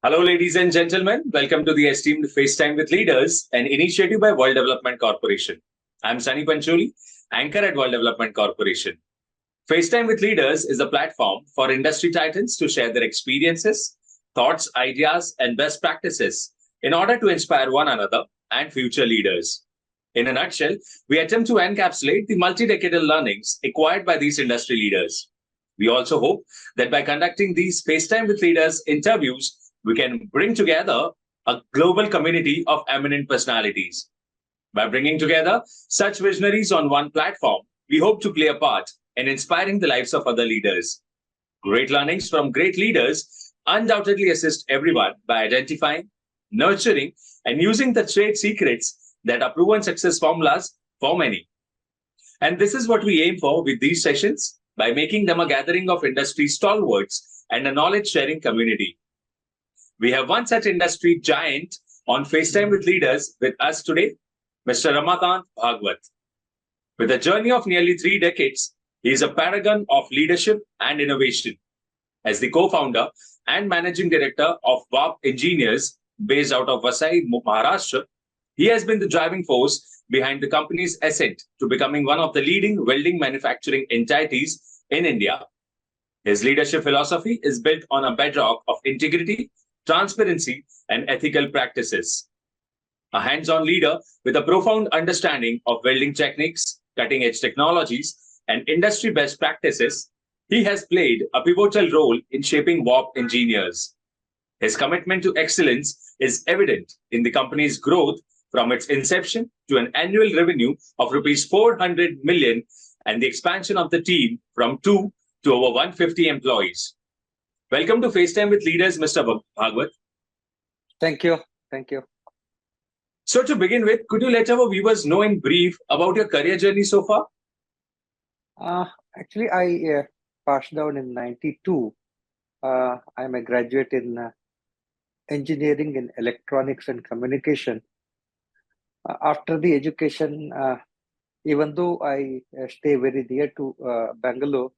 Hello, ladies and gentlemen. Welcome to the esteemed FaceTime with Leaders, an initiative by World Development Corporation. I'm Sunny Pancholi, anchor at World Development Corporation. FaceTime with Leaders is a platform for industry titans to share their experiences, thoughts, ideas, and best practices in order to inspire one another and future leaders. In a nutshell, we attempt to encapsulate the multi-decadal learnings acquired by these industry leaders. We also hope that by conducting these FaceTime with Leaders interviews, we can bring together a global community of eminent personalities. By bringing together such visionaries on one platform, we hope to play a part in inspiring the lives of other leaders. Great learnings from great leaders undoubtedly assist everyone by identifying, nurturing, and using the trade secrets that are proven success formulas for many. And this is what we aim for with these sessions by making them a gathering of industry stalwarts and a knowledge-sharing community. We have one such industry giant on FaceTime with Leaders with us today, Mr. Ramakanth Bhagavath. With a journey of nearly 3 decades, he is a paragon of leadership and innovation. As the co-founder and managing director of Warpp Engineers, based out of Vasai, Maharashtra, he has been the driving force behind the company's ascent to becoming one of the leading welding manufacturing entities in India. His leadership philosophy is built on a bedrock of integrity, transparency, and ethical practices. A hands-on leader with a profound understanding of welding techniques, cutting-edge technologies, and industry best practices, he has played a pivotal role in shaping Warpp Engineers. His commitment to excellence is evident in the company's growth from its inception to an annual revenue of rupees 400 million and the expansion of the team from 2 to over 150 employees. Welcome to FaceTime with Leaders, Mr. Bhagavath. Thank you. Thank you. So to begin with, could you let our viewers know in brief about your career journey so far? Actually, I passed down in 92. I'm a graduate in engineering in electronics and communication. After the education, even though I stay very near to Bangalore,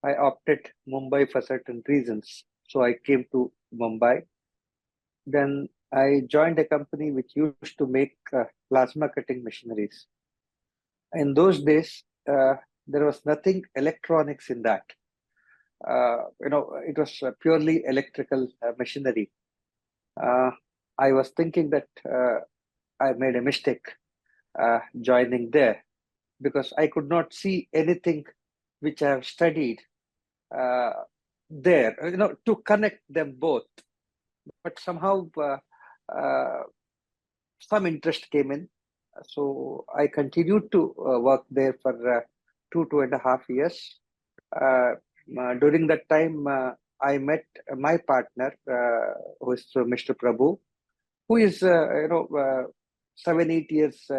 I opted Mumbai for certain reasons. So I came to Mumbai. Then I joined a company which used to make plasma cutting machineries. In those days, there was nothing electronics in that. It was purely electrical machinery. I was thinking that I made a mistake joining there because I could not see anything which I have studied there, to connect them both. But somehow some interest came in. So I continued to work there for 2.5 years. During that time, I met my partner, who is Mr. Prabhu, who is 7-8 years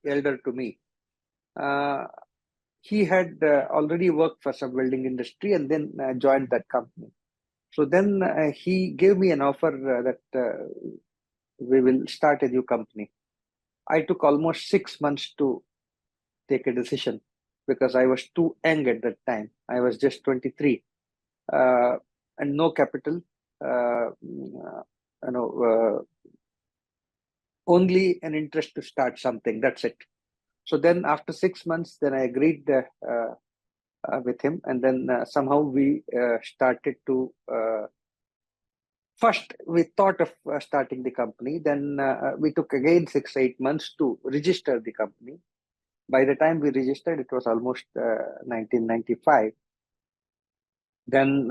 elder to me. He had already worked for some welding industry and then joined that company. So then he gave me an offer that we will start a new company. I took almost 6 months to take a decision because I was too young at that time. I was just 23 and no capital, only an interest to start something. That's it. So then after 6 months, then I agreed with him. And then somehow we started to, first we thought of starting the company. Then we took again 6-8 months to register the company. By the time we registered, it was almost 1995. Then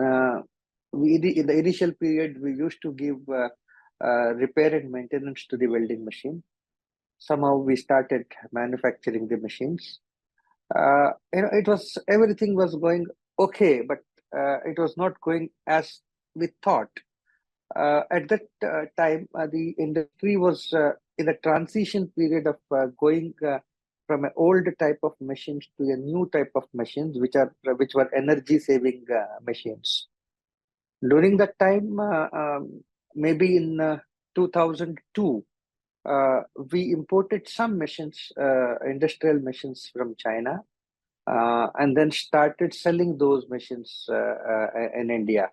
in the initial period, we used to give repair and maintenance to the welding machine. Somehow we started manufacturing the machines. Everything was going okay, but it was not going as we thought. At that time, the industry was in a transition period of going from an old type of machines to a new type of machines, which were energy-saving machines. During that time, maybe in 2002. We imported some machines, industrial machines from China, and then started selling those machines in India.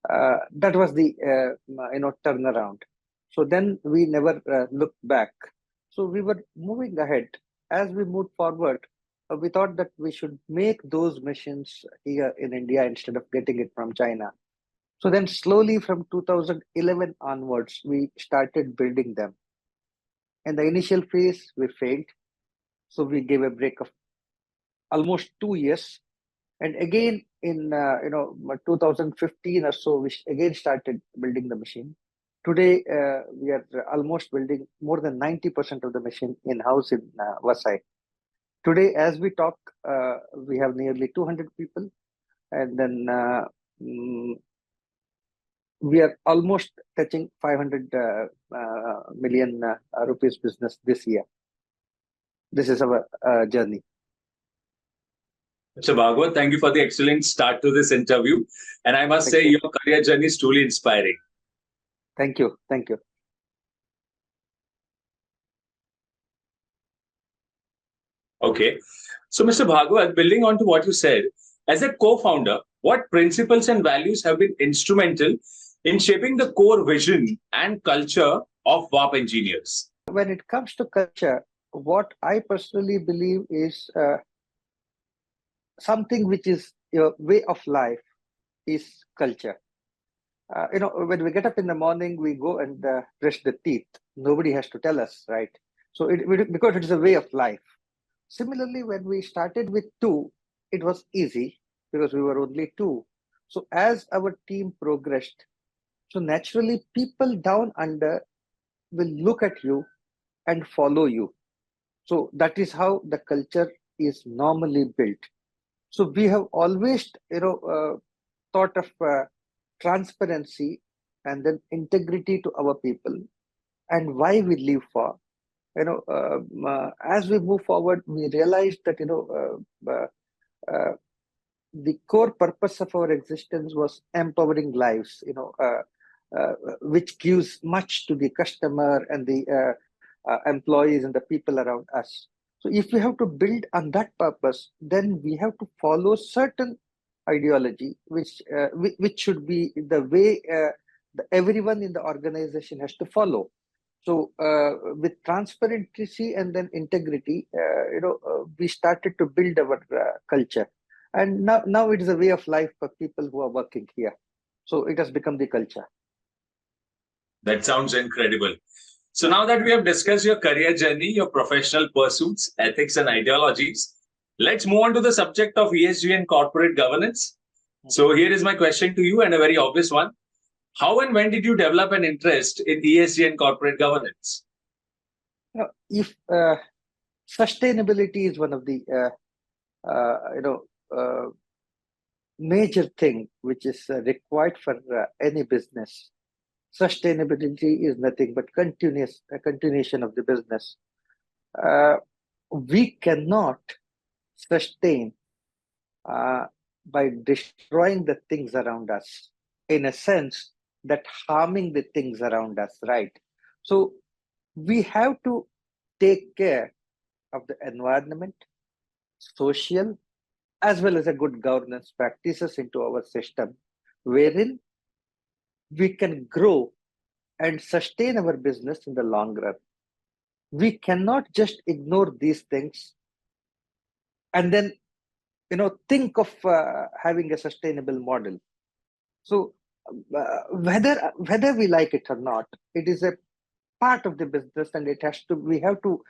That was the turnaround. So then we never looked back. So we were moving ahead. As we moved forward, we thought that we should make those machines here in India instead of getting it from China. So then slowly from 2011 onwards, we started building them. In the initial phase, we failed. So we gave a break of almost 2 years. And again, in 2015 or so, we again started building the machine. Today, we are almost building more than 90% of the machine in-house in Vasai. Today, as we talk, we have nearly 200 people. And then we are almost touching 500 million rupees business this year. This is our journey. Mr. Bhagavath, thank you for the excellent start to this interview. And I must say, your career journey is truly inspiring. Thank you. Thank you. Okay. So, Mr. Bhagavath, building on to what you said, as a co-founder, what principles and values have been instrumental in shaping the core vision and culture of Warpp Engineers? When it comes to culture, what I personally believe is something which is your way of life is culture. When we get up in the morning, we go and brush the teeth. Nobody has to tell us, right? So because it is a way of life. Similarly, when we started with two, it was easy because we were only two. So as our team progressed, so naturally people down under will look at you and follow you. So that is how the culture is normally built. So we have always, thought of transparency and then integrity to our people and why we live for. As we move forward, we realized that, the core purpose of our existence was empowering lives, which gives much to the customer and the employees and the people around us. So if we have to build on that purpose, then we have to follow certain ideology, which should be the way everyone in the organization has to follow. So with transparency and then integrity, we started to build our culture. And now it is a way of life for people who are working here. So it has become the culture. That sounds incredible. So now that we have discussed your career journey, your professional pursuits, ethics and ideologies, let's move on to the subject of ESG and corporate governance. So here is my question to you, and a very obvious one. How and when did you develop an interest in ESG and corporate governance? If sustainability is one of the major thing which is required for any business, sustainability is nothing but continuation of the business. We cannot sustain by destroying the things around us, in a sense that harming the things around us, right? So we have to take care of the environment, social, as well as a good governance practices into our system, wherein we can grow and sustain our business in the long run. We cannot just ignore these things and then, think of having a sustainable model. So whether we like it or not, it is a part of the business, and we have to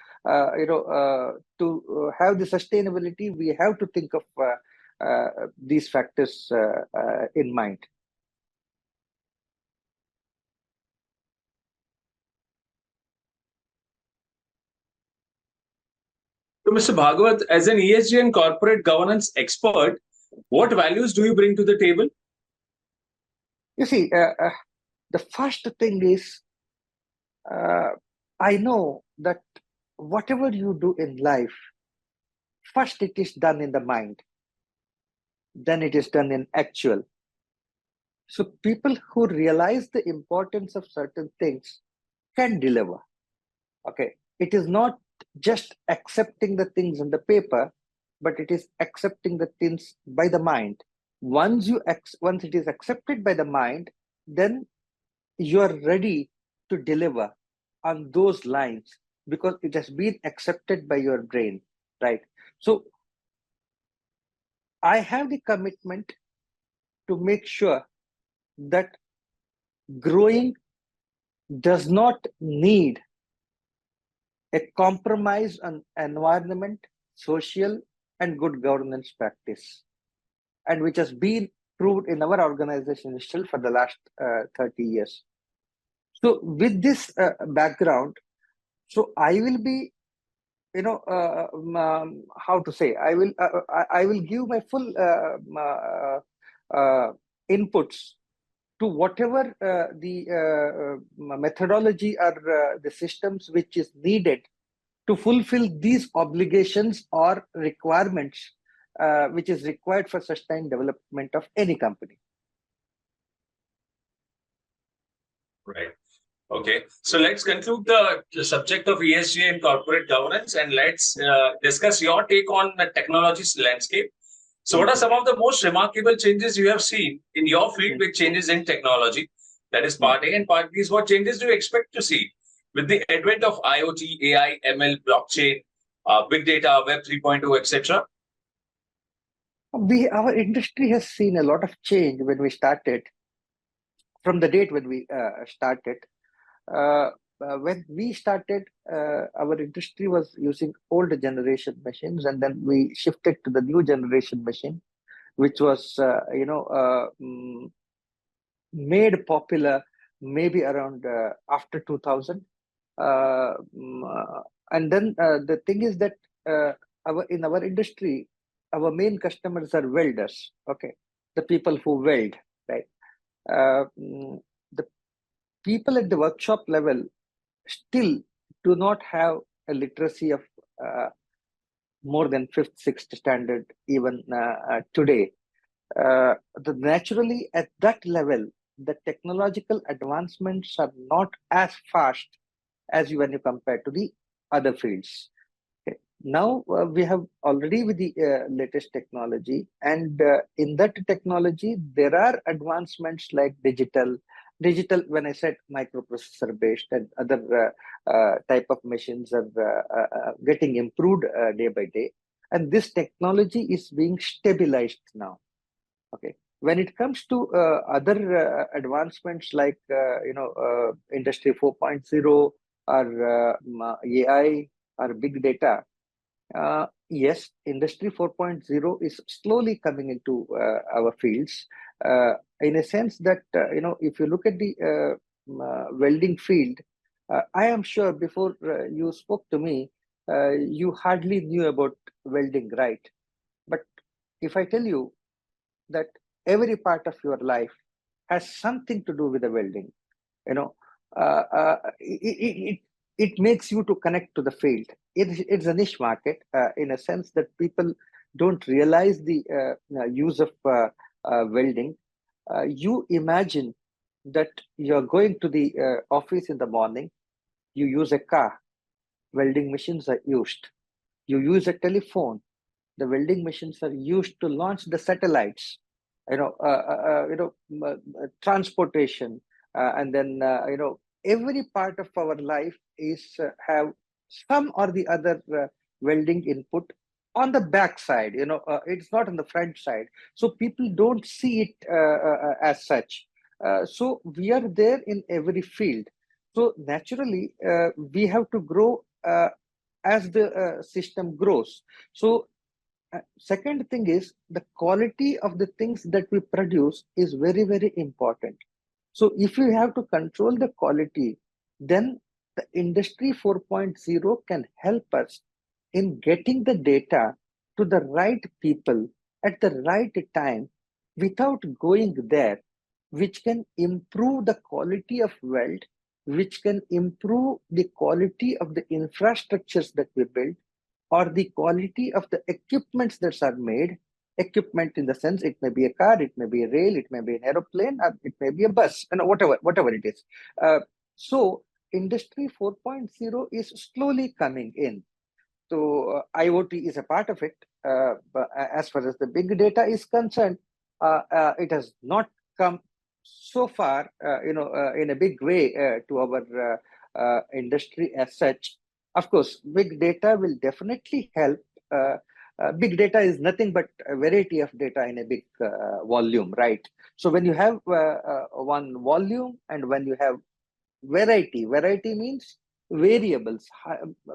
to have the sustainability, we have to think of these factors in mind. So, Mr. Bhagavath, as an ESG and corporate governance expert, what values do you bring to the table? You see, the first thing is, I know that whatever you do in life, first it is done in the mind, then it is done in actual. So people who realize the importance of certain things can deliver. Okay, it is not just accepting the things on the paper, but it is accepting the things by the mind. Once once it is accepted by the mind, then you are ready to deliver on those lines because it has been accepted by your brain, right? So I have the commitment to make sure that growing does not need a compromise on environment, social, and good governance practice, and which has been proved in our organization still for the last 30 years. So with this background, so I will be, how to say, I will give my full inputs to whatever the methodology or the systems which is needed to fulfill these obligations or requirements which is required for sustained development of any company. Right. Okay. So let's conclude the subject of ESG and corporate governance, and let's discuss your take on the technology's landscape. So what are some of the most remarkable changes you have seen in your field with changes in technology? That is part A. And part B is, what changes do you expect to see with the advent of IoT, AI, ML, blockchain, big data, Web 3.0, etc.? Our industry has seen a lot of change when we started, from the date when we started. When we started, our industry was using old generation machines, and then we shifted to the new generation machine, which was, made popular maybe around after 2000. And then the thing is that in our industry, our main customers are welders, okay? The people who weld, right? The people at the workshop level still do not have a literacy of more than 5th, 6th standard even today. Naturally, at that level, the technological advancements are not as fast as when you compare to the other fields. Okay. Now we have already with the latest technology, and in that technology, there are advancements like digital. When I said microprocessor based and other type of machines are getting improved day by day, and this technology is being stabilized now. Okay. When it comes to other advancements like Industry 4.0 or AI or big data, yes, Industry 4.0 is slowly coming into our fields in a sense that, if you look at the welding field, I am sure before you spoke to me, you hardly knew about welding, right? But if I tell you that every part of your life has something to do with the welding, you know, it makes you to connect to the field. It's a niche market in a sense that people don't realize the use of welding. You imagine that you're going to the office in the morning, you use a car, welding machines are used. You use a telephone, the welding machines are used to launch the satellites. Transportation, and then every part of our life is have some or the other welding input on the back side. It's not on the front side, so people don't see it as such. So we are there in every field. So naturally, we have to grow as the system grows. So second thing is, the quality of the things that we produce is very, very important. So if you have to control the quality, then the Industry 4.0 can help us in getting the data to the right people at the right time without going there, which can improve the quality of weld, which can improve the quality of the infrastructures that we build, or the quality of the equipments that are made. Equipment in the sense, it may be a car, it may be a rail, it may be an aeroplane, or it may be a bus, and whatever it is. So Industry 4.0 is slowly coming in. So IoT is a part of it. But as far as the big data is concerned, it has not come so far, in a big way to our industry as such. Of course, big data will definitely help. Big data is nothing but a variety of data in a big volume, right? So when you have one volume and when you have variety means variables,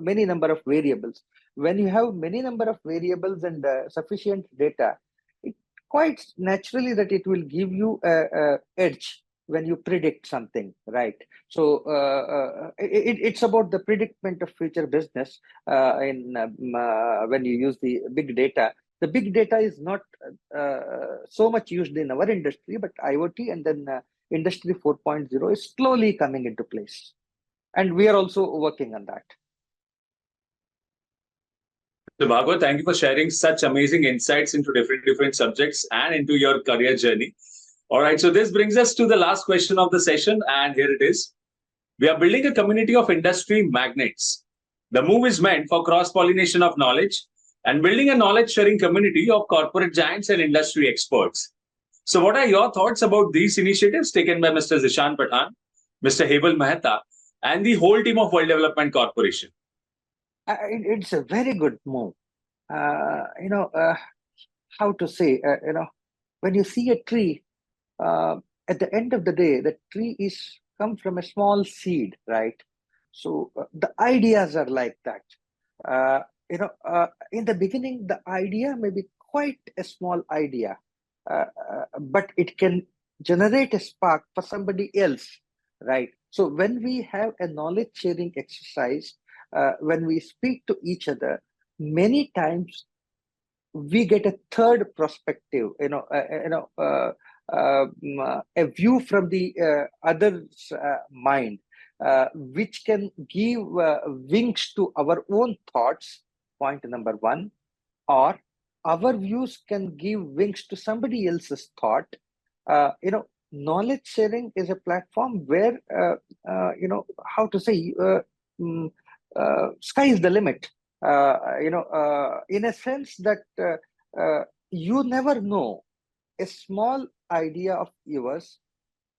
many number of variables. When you have many number of variables and sufficient data, it quite naturally that it will give you a edge when you predict something, right? So it's about the predicament of future business when you use the big data. The big data is not so much used in our industry, but IoT and then Industry 4.0 is slowly coming into place. And we are also working on that. So Bhagavath, thank you for sharing such amazing insights into different subjects and into your career journey. All right, so this brings us to the last question of the session, and here it is. We are building a community of industry magnates. The move is meant for cross-pollination of knowledge and building a knowledge-sharing community of corporate giants and industry experts. So what are your thoughts about these initiatives taken by Mr. Zishan Pathan, Mr. Hebel Mehta, and the whole team of World Development Corporation? It's a very good move. How to say, when you see a tree, at the end of the day, the tree is come from a small seed, right? So the ideas are like that. In the beginning, the idea may be quite a small idea, but it can generate a spark for somebody else, right? So when we have a knowledge sharing exercise, when we speak to each other, many times we get a third perspective, a view from the other's mind, which can give wings to our own thoughts, point number one, or our views can give wings to somebody else's thought. Knowledge sharing is a platform where, how to say, sky is the limit. In a sense that you never know, a small idea of yours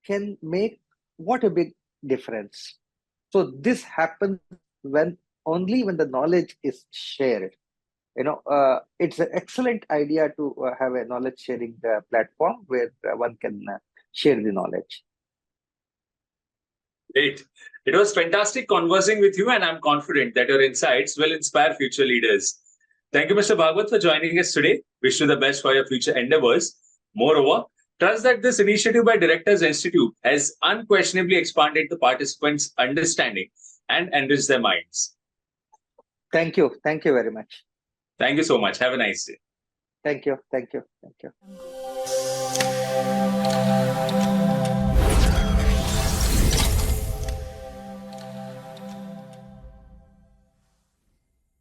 can make what a big difference. So this happens only when the knowledge is shared. It's an excellent idea to have a knowledge sharing platform where one can share the knowledge. Great. It was fantastic conversing with you, and I'm confident that your insights will inspire future leaders. Thank you, Mr. Bhagavath, for joining us today. Wish you the best for your future endeavors. Moreover, trust that this initiative by Directors Institute has unquestionably expanded the participants' understanding and enriched their minds. Thank you. Thank you very much. Thank you so much. Have a nice day. Thank you. Thank you. Thank you.